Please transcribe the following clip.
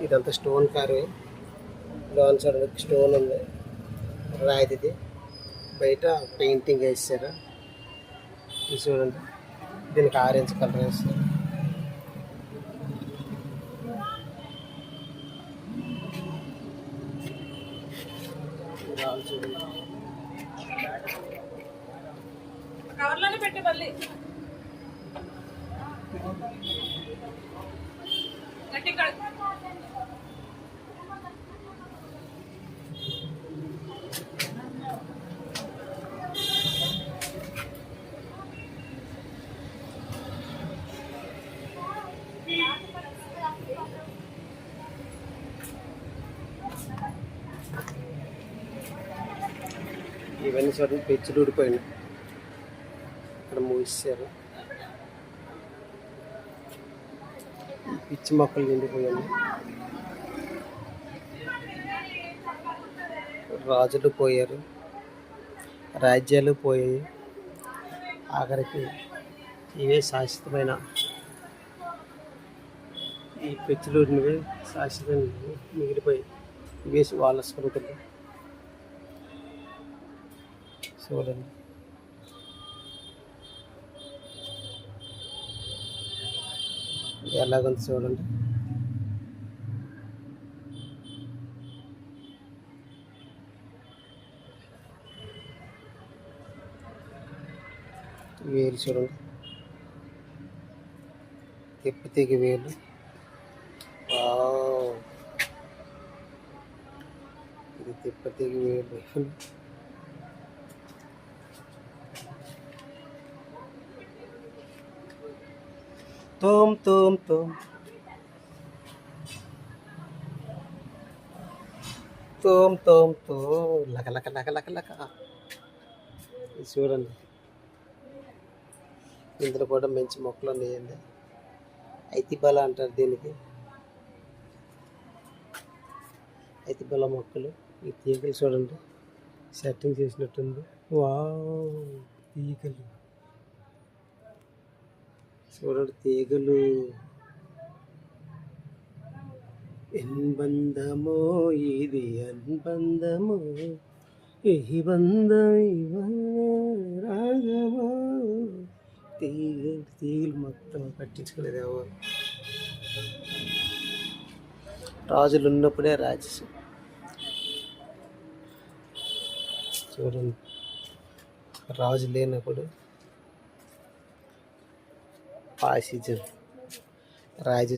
ఇదంతా stone car. Loan చూడండి stone ఉంది, రాయిది. బయట పెయింటింగ్ వేసారు. ఇది చూడండి, దీనికి ఆరెంజ్ కలర్ వేస్తారు. చూడండి, కవర్లోనే పెట్టి మళ్ళీ గట్టి ఇవన్నీ చూడండి, పెచ్చులు ఊడిపోయినాయి. ఇక్కడ మూసారు. పిచ్చి మొక్కలు నిండిపోయాయి. రాజులు పోయారు, రాజ్యాలు పోయాయి. ఆఖరికి ఇవే శాశ్వతమైన, ఈ పెచ్చులూరినవే శాశ్వతంగా మిగిలిపోయి ఇవే వాళ్ళ స్మృతులు. చూడండి, ఎలాగుంది చూడండి. వేలు చూడండి, తిప్పతీగ వేలు. ఇది తిప్పతీగ వేలు. తోమ్ తోమ్ తోమ్ తోమ్ తోమ్ తో లక లక లక లక లక. ఇది చూడండి, ఇందులో కూడా మంచి మొక్కలు ఉన్నాయండి. ఐతిబల అంటారు దీనికి, ఐతిబల మొక్కలు. ఈ తీగలు చూడండి, సెట్టింగ్ చేసినట్టుంది. వావ్, తీగలు చూడండి, తీగలు. ఎన్బంధమో ఇది అన్బంధమో, ఈ బంధం రాగమో. తీగలు మొత్తం పట్టించుకునేది ఎవరు? రాజులు ఉన్నప్పుడే రాజసం. చూడండి, రాజు లేనప్పుడు పాసిజం. రాజు